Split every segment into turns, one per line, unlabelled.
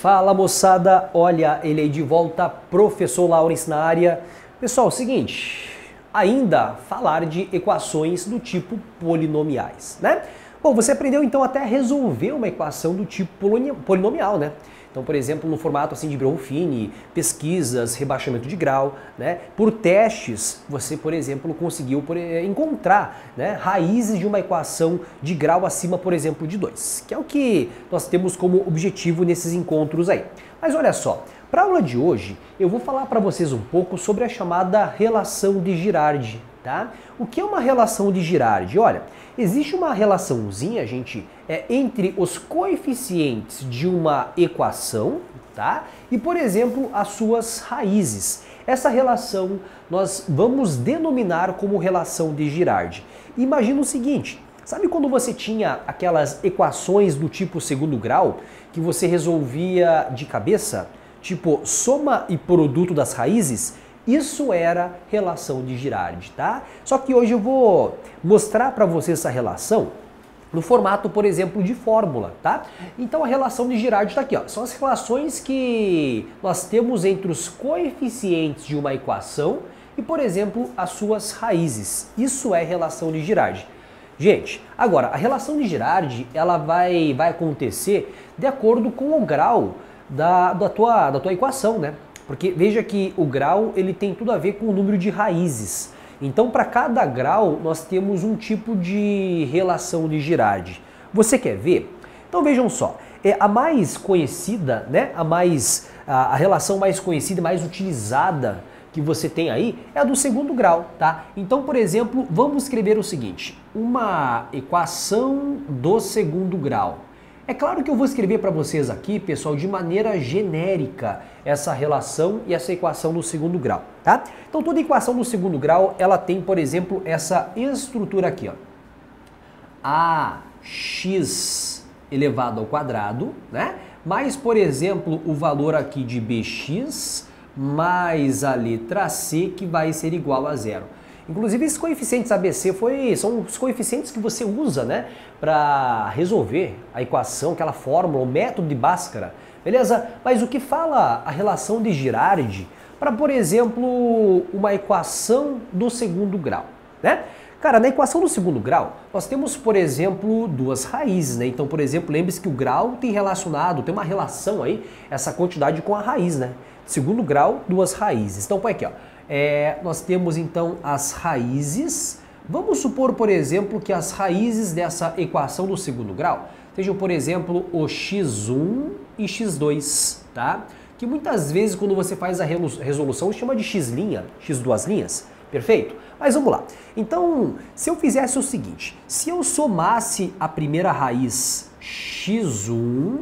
Fala moçada, olha ele aí de volta, professor Laurence na área. Pessoal, é o seguinte, ainda falar de equações do tipo polinomiais, né? Bom, você aprendeu então até a resolver uma equação do tipo polinomial, né? Então, por exemplo, no formato assim de Browne, pesquisas, rebaixamento de grau, né? Por testes, você, por exemplo, conseguiu encontrar, né, raízes de uma equação de grau acima, por exemplo, de 2, que é o que nós temos como objetivo nesses encontros aí. Mas olha só, para a aula de hoje, eu vou falar para vocês um pouco sobre a chamada relação de Girardi, tá? O que é uma relação de Girardi? Olha, existe uma relaçãozinha, gente, entre os coeficientes de uma equação, tá? E, por exemplo, as suas raízes. Essa relação nós vamos denominar como relação de Girardi. Imagina o seguinte, sabe quando você tinha aquelas equações do tipo segundo grau que você resolvia de cabeça? Tipo, soma e produto das raízes? Isso era relação de Girardi, tá? Só que hoje eu vou mostrar para você essa relação no formato, por exemplo, de fórmula, tá? Então a relação de Girardi está aqui, ó. São as relações que nós temos entre os coeficientes de uma equação e, por exemplo, as suas raízes. Isso é relação de Girardi. Gente, agora, a relação de Girardi, ela vai acontecer de acordo com o grau da tua equação, né? Porque veja que o grau ele tem tudo a ver com o número de raízes. Então, para cada grau, nós temos um tipo de relação de Girardi. Você quer ver? Então vejam só, a mais conhecida, né? A relação mais conhecida, mais utilizada que você tem aí é a do segundo grau, tá? Então, por exemplo, vamos escrever o seguinte: uma equação do segundo grau. É claro que eu vou escrever para vocês aqui, pessoal, de maneira genérica essa relação e essa equação do segundo grau, tá? Então toda equação do segundo grau, ela tem, por exemplo, essa estrutura aqui, ó. Ax elevado ao quadrado, né? Mais, por exemplo, o valor aqui de bx mais a letra c, que vai ser igual a zero. Inclusive, esses coeficientes ABC são os coeficientes que você usa, né, para resolver a equação, aquela fórmula, o método de Bhaskara, beleza? Mas o que fala a relação de Girardi para, por exemplo, uma equação do segundo grau, né? Cara, na equação do segundo grau, nós temos, por exemplo, duas raízes, né? Então, por exemplo, lembre-se que o grau tem uma relação aí, essa quantidade com a raiz, né? Segundo grau, duas raízes. Então, põe aqui, ó. Nós temos então as raízes. Vamos supor, por exemplo, que as raízes dessa equação do segundo grau sejam, por exemplo, o x1 e x2, tá? Que muitas vezes, quando você faz a resolução, chama de x', x2', perfeito? Mas vamos lá. Então, se eu fizesse o seguinte, se eu somasse a primeira raiz x1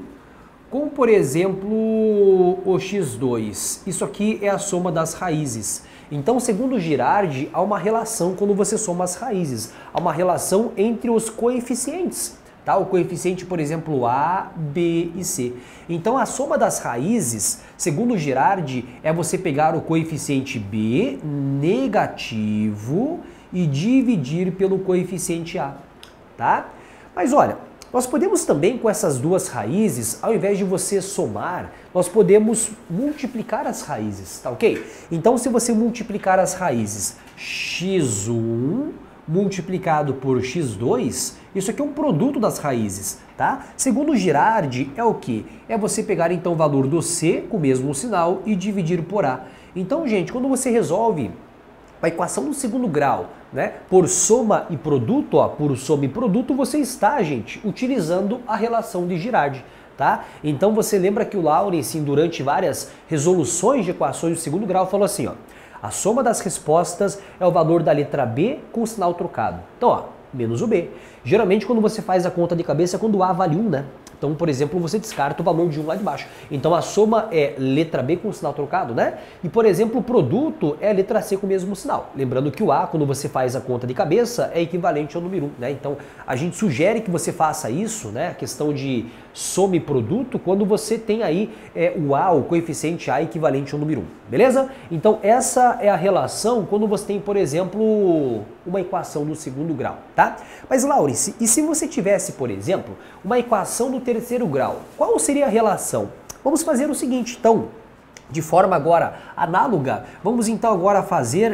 com, por exemplo, o x2, isso aqui é a soma das raízes. Então, segundo Girardi, há uma relação quando você soma as raízes. Há uma relação entre os coeficientes, tá? O coeficiente, por exemplo, A, B e C. Então, a soma das raízes, segundo Girardi, é você pegar o coeficiente B negativo e dividir pelo coeficiente A, tá? Mas olha, nós podemos também, com essas duas raízes, ao invés de você somar, nós podemos multiplicar as raízes, tá ok? Então, se você multiplicar as raízes x1 multiplicado por x2, isso aqui é um produto das raízes, tá? Segundo Girardi, é o quê? É você pegar, então, o valor do C com o mesmo sinal e dividir por A. Então, gente, quando você resolve a equação do segundo grau, né, por soma e produto, ó, por soma e produto, você está, gente, utilizando a relação de Girardi, tá? Então você lembra que o Laurence, durante várias resoluções de equações do segundo grau, falou assim, ó, a soma das respostas é o valor da letra B com o sinal trocado. Então, ó, menos o B. Geralmente, quando você faz a conta de cabeça, é quando o A vale 1, né? Então, por exemplo, você descarta o valor de 1 lá de baixo. Então, a soma é letra B com o sinal trocado, né? E, por exemplo, o produto é a letra C com o mesmo sinal. Lembrando que o A, quando você faz a conta de cabeça, é equivalente ao número 1, né? Então, a gente sugere que você faça isso, né? A questão de soma e produto, quando você tem aí o A, o coeficiente A equivalente ao número 1, beleza? Então, essa é a relação quando você tem, por exemplo, uma equação do segundo grau, tá? Mas, Laurence, e se você tivesse, por exemplo, uma equação do terceiro grau, qual seria a relação? Vamos fazer o seguinte, então, de forma agora análoga, vamos então agora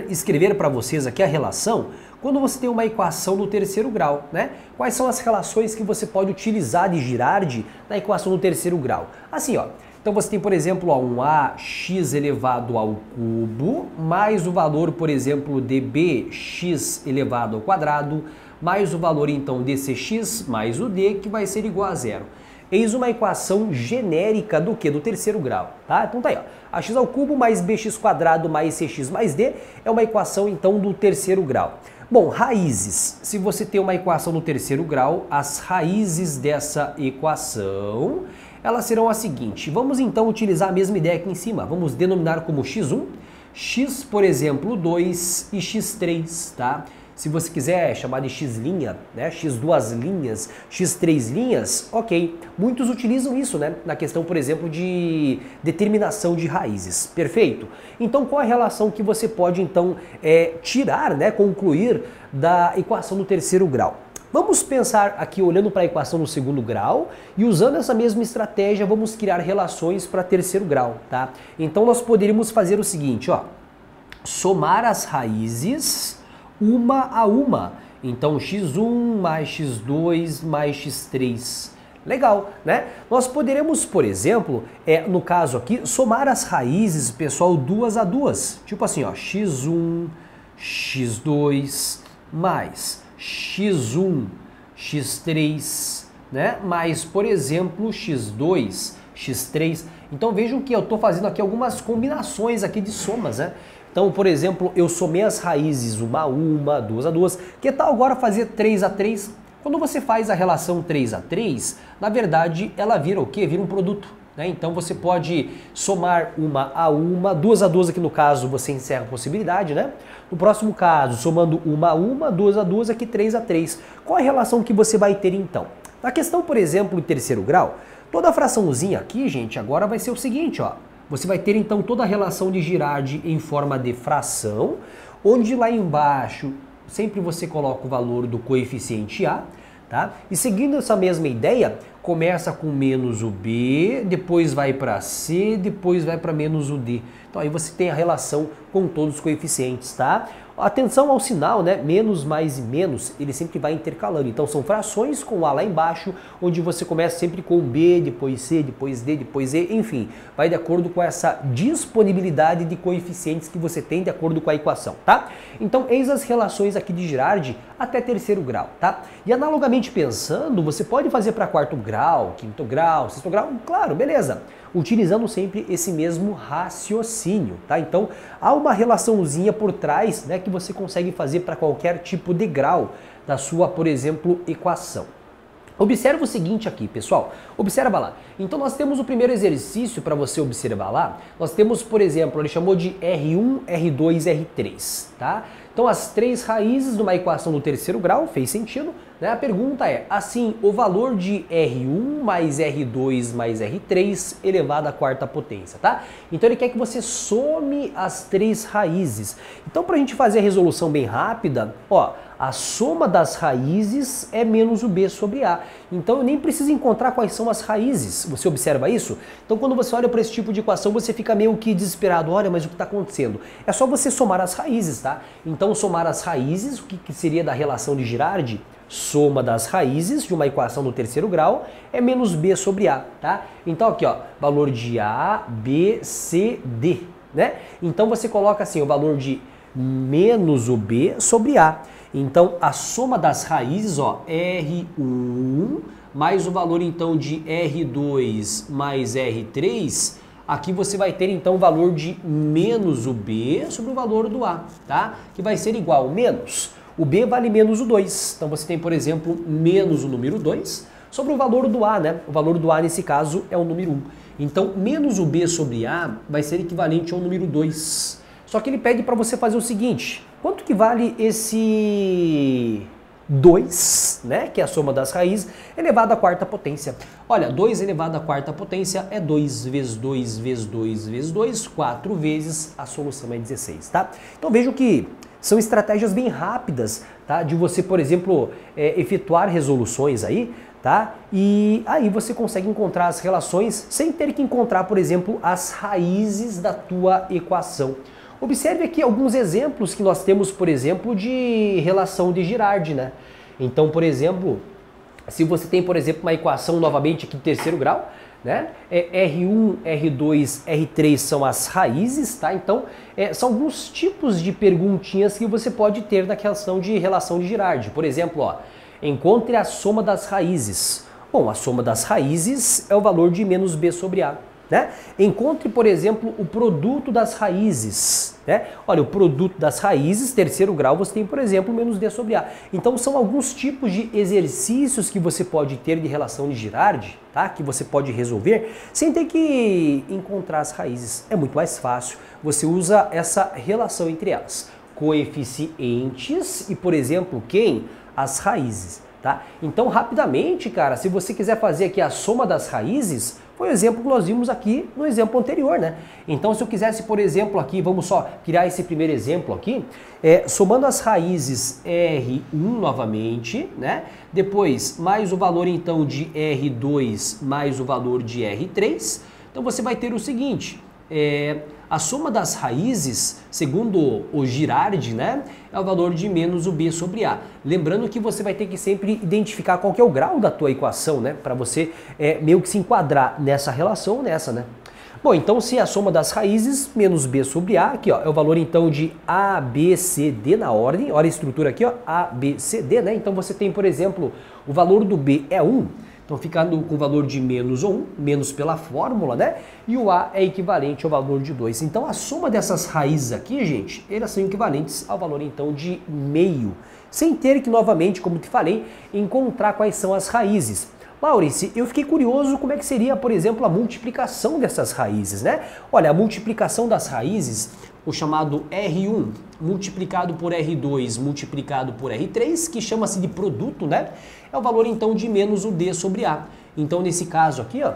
escrever para vocês aqui a relação quando você tem uma equação no terceiro grau, né? Quais são as relações que você pode utilizar de Girardi na equação no terceiro grau? Assim, ó. Então você tem, por exemplo, ó, um ax elevado ao cubo, mais o valor, por exemplo, de bx elevado ao quadrado, mais o valor, então, de cx mais o d, que vai ser igual a zero. Eis uma equação genérica do que? Do terceiro grau, tá? Então tá aí, ó. Ax ao cubo mais bx quadrado mais cx mais d é uma equação, então, do terceiro grau. Bom, raízes. Se você tem uma equação no terceiro grau, as raízes dessa equação, elas serão as seguintes. Vamos então utilizar a mesma ideia aqui em cima. Vamos denominar como x1, x, por exemplo, 2 e x3, tá? Se você quiser chamar de x', né? X duas linhas, x três linhas, ok. Muitos utilizam isso, né? Na questão, por exemplo, de determinação de raízes. Perfeito? Então, qual a relação que você pode, então, tirar, né? Concluir da equação do terceiro grau? Vamos pensar aqui olhando para a equação no segundo grau e usando essa mesma estratégia, vamos criar relações para terceiro grau, tá? Então, nós poderíamos fazer o seguinte, ó. Somar as raízes uma a uma. Então, x1 mais x2 mais x3. Legal, né? Nós poderemos, por exemplo, no caso aqui, somar as raízes, pessoal, duas a duas. Tipo assim, ó, x1, x2 mais x1, x3, né? Mais, por exemplo, x2, x3. Então, vejam que eu estou fazendo aqui algumas combinações aqui de somas, né? Então, por exemplo, eu somei as raízes uma a uma, duas a duas. Que tal agora fazer 3 a 3? Quando você faz a relação 3 a 3, na verdade, ela vira o quê? Vira um produto, né? Então, você pode somar uma a uma, duas a duas aqui no caso, você encerra a possibilidade, né? No próximo caso, somando uma a uma, duas a duas, aqui 3 a 3. Qual a relação que você vai ter então? Na questão, por exemplo, em terceiro grau, toda a fraçãozinha aqui, gente, agora vai ser o seguinte, ó. Você vai ter então toda a relação de Girardi em forma de fração, onde lá embaixo sempre você coloca o valor do coeficiente A, tá? E seguindo essa mesma ideia, começa com menos o B, depois vai para C, depois vai para menos o D. Então aí você tem a relação com todos os coeficientes, tá? Atenção ao sinal, né? Menos, mais e menos, ele sempre vai intercalando. Então são frações com A lá embaixo, onde você começa sempre com B, depois C, depois D, depois E, enfim. Vai de acordo com essa disponibilidade de coeficientes que você tem de acordo com a equação, tá? Então eis as relações aqui de Girardi até terceiro grau, tá? E analogamente pensando, você pode fazer para quarto grau, quinto grau, sexto grau, claro, beleza. Utilizando sempre esse mesmo raciocínio, tá? Então, há uma relaçãozinha por trás, né, que você consegue fazer para qualquer tipo de grau da sua, por exemplo, equação. Observa o seguinte aqui, pessoal. Observa lá. Então, nós temos o primeiro exercício para você observar lá. Nós temos, por exemplo, ele chamou de R1, R2, R3, tá? Então, as três raízes de uma equação do terceiro grau, fez sentido, né? A pergunta é, assim, o valor de R1 mais R2 mais R3 elevado à quarta potência, tá? Então, ele quer que você some as três raízes. Então, para a gente fazer a resolução bem rápida, ó, a soma das raízes é menos o B sobre A. Então, eu nem preciso encontrar quais são as raízes. Você observa isso? Então, quando você olha para esse tipo de equação, você fica meio que desesperado. Olha, mas o que está acontecendo? É só você somar as raízes, tá? Então, somar as raízes, o que seria da relação de Girardi? Soma das raízes de uma equação do terceiro grau é menos B sobre A, tá? Então, aqui, ó, valor de A, B, C, D, né? Então, você coloca assim, o valor de menos o B sobre A. Então, a soma das raízes, ó, R1 mais o valor, então, de R2 mais R3, aqui você vai ter, então, o valor de menos o B sobre o valor do A, tá? Que vai ser igual a menos. O B vale menos o 2. Então, você tem, por exemplo, menos o número 2 sobre o valor do A, né? O valor do A, nesse caso, é o número 1. Então, menos o B sobre A vai ser equivalente ao número 2. Só que ele pede para você fazer o seguinte, quanto que vale esse 2, né, que é a soma das raízes, elevado à quarta potência? Olha, 2 elevado à quarta potência é 2 vezes 2 vezes 2 vezes 2, 4 vezes, a solução é 16, tá? Então vejam que São estratégias bem rápidas, tá? De você, por exemplo, efetuar resoluções aí, tá? E aí você consegue encontrar as relações sem ter que encontrar, por exemplo, as raízes da tua equação. Observe aqui alguns exemplos que nós temos, por exemplo, de relação de Girardi, né? Então, por exemplo, se você tem, por exemplo, uma equação novamente aqui de terceiro grau, né? R1, R2, R3 são as raízes, tá? Então, são alguns tipos de perguntinhas que você pode ter na questão de relação de Girardi. Por exemplo, ó, encontre a soma das raízes. Bom, a soma das raízes é o valor de menos B sobre A. Né? Encontre, por exemplo, o produto das raízes. Né? Olha, o produto das raízes, terceiro grau, você tem, por exemplo, menos D sobre A. Então, são alguns tipos de exercícios que você pode ter de relação de Girardi, tá? Que você pode resolver sem ter que encontrar as raízes. É muito mais fácil. Você usa essa relação entre elas. Coeficientes e, por exemplo, quem? As raízes. Tá? Então, rapidamente, cara, se você quiser fazer aqui a soma das raízes, foi o exemplo que nós vimos aqui no exemplo anterior, né? Então, se eu quisesse, por exemplo, aqui, vamos só criar esse primeiro exemplo aqui, somando as raízes R1 novamente, né? Depois, mais o valor, então, de R2 mais o valor de R3. Então, você vai ter o seguinte, a soma das raízes, segundo o Girardi, né, é o valor de menos o B sobre A. Lembrando que você vai ter que sempre identificar qual que é o grau da tua equação, né, para você meio que se enquadrar nessa relação ou nessa, né. Bom, então se a soma das raízes menos B sobre A, aqui ó, é o valor então de A, B, C, D na ordem, olha a estrutura aqui, ó, A, B, C, D, né, então você tem, por exemplo, o valor do B é 1, então fica com o valor de menos 1, menos pela fórmula, né? E o A é equivalente ao valor de 2. Então a soma dessas raízes aqui, gente, elas são equivalentes ao valor então de meio. Sem ter que, novamente, como te falei, encontrar quais são as raízes. Laurice, eu fiquei curioso como é que seria, por exemplo, a multiplicação dessas raízes, né? Olha, a multiplicação das raízes, o chamado R1 multiplicado por R2 multiplicado por R3, que chama-se de produto, né? É o valor, então, de menos o D sobre A. Então, nesse caso aqui, ó,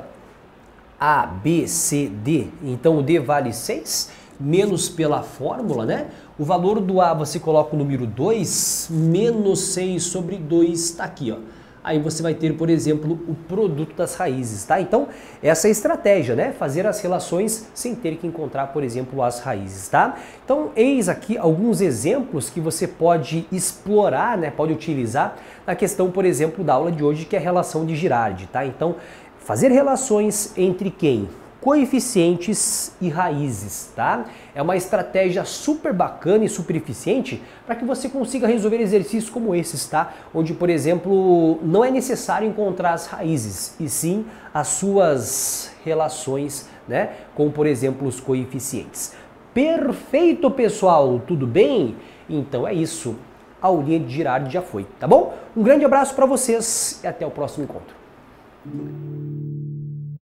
A, B, C, D, então o D vale 6, menos pela fórmula, né? O valor do A você coloca o número 2, menos 6 sobre 2 está aqui, ó. Aí você vai ter, por exemplo, o produto das raízes, tá? Então, essa é a estratégia, né? Fazer as relações sem ter que encontrar, por exemplo, as raízes, tá? Então, eis aqui alguns exemplos que você pode explorar, né? Pode utilizar na questão, por exemplo, da aula de hoje, que é a relação de Girardi, tá? Então, fazer relações entre quem? Coeficientes e raízes, tá? É uma estratégia super bacana e super eficiente para que você consiga resolver exercícios como esses, tá? Onde, por exemplo, não é necessário encontrar as raízes, e sim as suas relações, né? Com, por exemplo, os coeficientes. Perfeito, pessoal! Tudo bem? Então é isso. A aulinha de Girardi já foi, tá bom? Um grande abraço para vocês e até o próximo encontro.